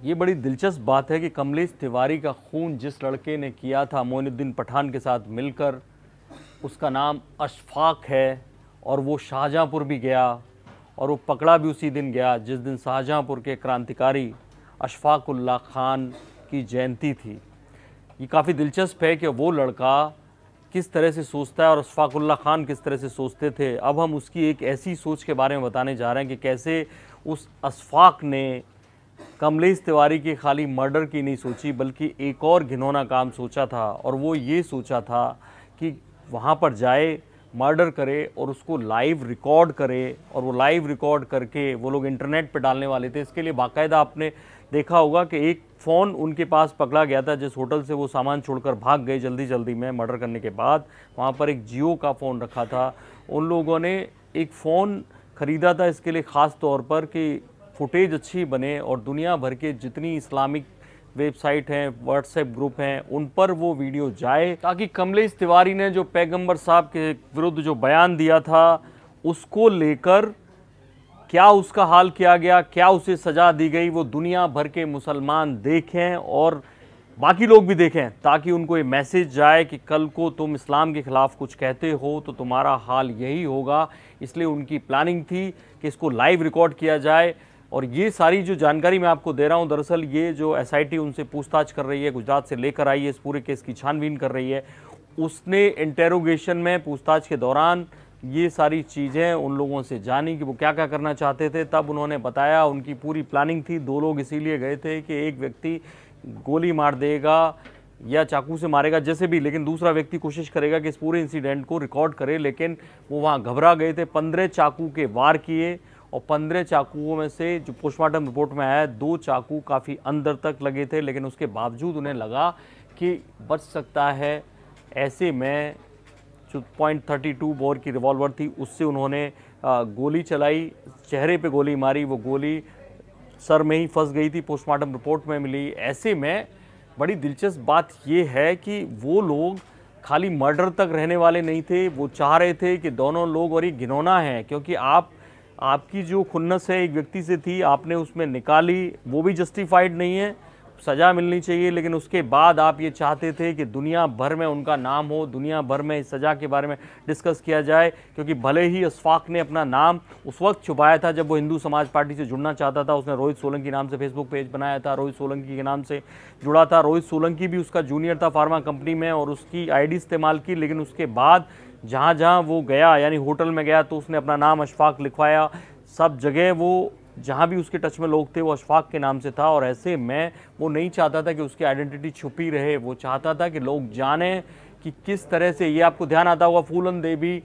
ये बड़ी दिलचस्प बात है कि कमलेश तिवारी का खून जिस लड़के ने किया था मोइनुद्दीन पठान के साथ मिलकर, उसका नाम अशफाक है और वो शाहजहाँपुर भी गया और वो पकड़ा भी उसी दिन गया जिस दिन शाहजहाँपुर के क्रांतिकारी अशफाक उल्लाह खान की जयंती थी। ये काफ़ी दिलचस्प है कि वो लड़का किस तरह से सोचता है और अशफाक उल्लाह खान किस तरह से सोचते थे। अब हम उसकी एक ऐसी सोच के बारे में बताने जा रहे हैं कि कैसे उस अशफाक ने कमलेश तिवारी के खाली मर्डर की नहीं सोची बल्कि एक और घिनौना काम सोचा था, और वो ये सोचा था कि वहाँ पर जाए, मर्डर करे और उसको लाइव रिकॉर्ड करे, और वो लाइव रिकॉर्ड करके वो लोग इंटरनेट पे डालने वाले थे। इसके लिए बाकायदा आपने देखा होगा कि एक फ़ोन उनके पास पकड़ा गया था जिस होटल से वो सामान छोड़कर भाग गए जल्दी जल्दी में मर्डर करने के बाद। वहाँ पर एक जियो का फ़ोन रखा था। उन लोगों ने एक फ़ोन ख़रीदा था इसके लिए ख़ास तौर पर कि फुटेज अच्छी बने और दुनिया भर के जितनी इस्लामिक वेबसाइट हैं, व्हाट्सएप ग्रुप हैं, उन पर वो वीडियो जाए, ताकि कमलेश तिवारी ने जो पैगंबर साहब के विरुद्ध जो बयान दिया था उसको लेकर क्या उसका हाल किया गया, क्या उसे सज़ा दी गई, वो दुनिया भर के मुसलमान देखें और बाकी लोग भी देखें, ताकि उनको ये मैसेज जाए कि कल को तुम इस्लाम के ख़िलाफ़ कुछ कहते हो तो तुम्हारा हाल यही होगा। इसलिए उनकी प्लानिंग थी कि इसको लाइव रिकॉर्ड किया जाए। और ये सारी जो जानकारी मैं आपको दे रहा हूँ, दरअसल ये जो एसआईटी उनसे पूछताछ कर रही है, गुजरात से लेकर आई है, इस पूरे केस की छानबीन कर रही है, उसने इंटेरोगेशन में पूछताछ के दौरान ये सारी चीज़ें उन लोगों से जानी कि वो क्या क्या करना चाहते थे। तब उन्होंने बताया उनकी पूरी प्लानिंग थी। 2 लोग इसीलिए गए थे कि एक व्यक्ति गोली मार देगा या चाकू से मारेगा जैसे भी, लेकिन दूसरा व्यक्ति कोशिश करेगा कि इस पूरे इंसिडेंट को रिकॉर्ड करे, लेकिन वो वहाँ घबरा गए थे। 15 चाकू के वार किए और 15 चाकुओं में से जो पोस्टमार्टम रिपोर्ट में आया 2 चाकू काफ़ी अंदर तक लगे थे, लेकिन उसके बावजूद उन्हें लगा कि बच सकता है। ऐसे में जो .32 बोर की रिवॉल्वर थी उससे उन्होंने गोली चलाई, चेहरे पे गोली मारी, वो गोली सर में ही फंस गई थी, पोस्टमार्टम रिपोर्ट में मिली। ऐसे में बड़ी दिलचस्प बात ये है कि वो लोग खाली मर्डर तक रहने वाले नहीं थे, वो चाह रहे थे कि दोनों लोग, और ये घिनौना है क्योंकि आपकी जो खुन्नस है एक व्यक्ति से थी, आपने उसमें निकाली, वो भी जस्टिफाइड नहीं है, सज़ा मिलनी चाहिए, लेकिन उसके बाद आप ये चाहते थे कि दुनिया भर में उनका नाम हो, दुनिया भर में इस सज़ा के बारे में डिस्कस किया जाए। क्योंकि भले ही अशफाक ने अपना नाम उस वक्त छुपाया था जब वो हिंदू समाज पार्टी से जुड़ना चाहता था, उसने रोहित सोलंकी नाम से फेसबुक पेज बनाया था, रोहित सोलंकी के नाम से जुड़ा था। रोहित सोलंकी भी उसका जूनियर था फार्मा कंपनी में और उसकी आईडी इस्तेमाल की, लेकिन उसके बाद जहाँ जहाँ वो गया, यानी होटल में गया, तो उसने अपना नाम अशफाक लिखवाया। सब जगह वो जहाँ भी उसके टच में लोग थे वो अशफाक के नाम से था, और ऐसे में वो नहीं चाहता था कि उसकी आइडेंटिटी छुपी रहे। वो चाहता था कि लोग जानें कि किस तरह से, ये आपको ध्यान आता होगा फूलन देवी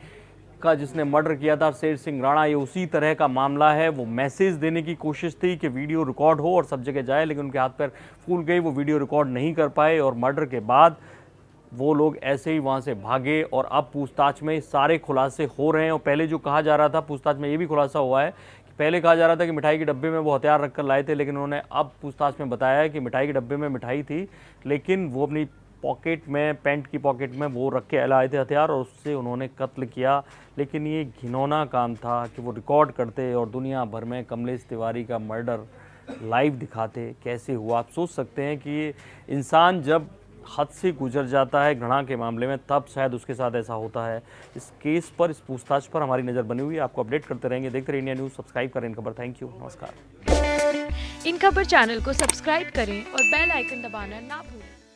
का जिसने मर्डर किया था शेर सिंह राणा, ये उसी तरह का मामला है। वो मैसेज देने की कोशिश थी कि वीडियो रिकॉर्ड हो और सब जगह जाए, लेकिन उनके हाथ पैर फूल गई, वो वीडियो रिकॉर्ड नहीं कर पाए और मर्डर के बाद वो लोग ऐसे ही वहाँ से भागे। और अब पूछताछ में सारे खुलासे हो रहे हैं। और पहले जो कहा जा रहा था पूछताछ में ये भी खुलासा हुआ है कि पहले कहा जा रहा था कि मिठाई के डब्बे में वो हथियार रखकर लाए थे, लेकिन उन्होंने अब पूछताछ में बताया है कि मिठाई के डब्बे में मिठाई थी, लेकिन वो अपनी पॉकेट में, पैंट की पॉकेट में वो रख के लाए थे हथियार और उससे उन्होंने कत्ल किया। लेकिन ये घिनौना काम था कि वो रिकॉर्ड करते और दुनिया भर में कमलेश तिवारी का मर्डर लाइव दिखाते। कैसे हुआ आप सोच सकते हैं कि ये इंसान जब हद से गुजर जाता है घृणा के मामले में, तब शायद उसके साथ ऐसा होता है। इस केस पर, इस पूछताछ पर हमारी नज़र बनी हुई है, आपको अपडेट करते रहेंगे। देखते रहिए इंडिया न्यूज़, सब्सक्राइब करें इन खबर। थैंक यू, नमस्कार। इन खबर चैनल को सब्सक्राइब करें और बेल आइकन दबाना ना भूलें।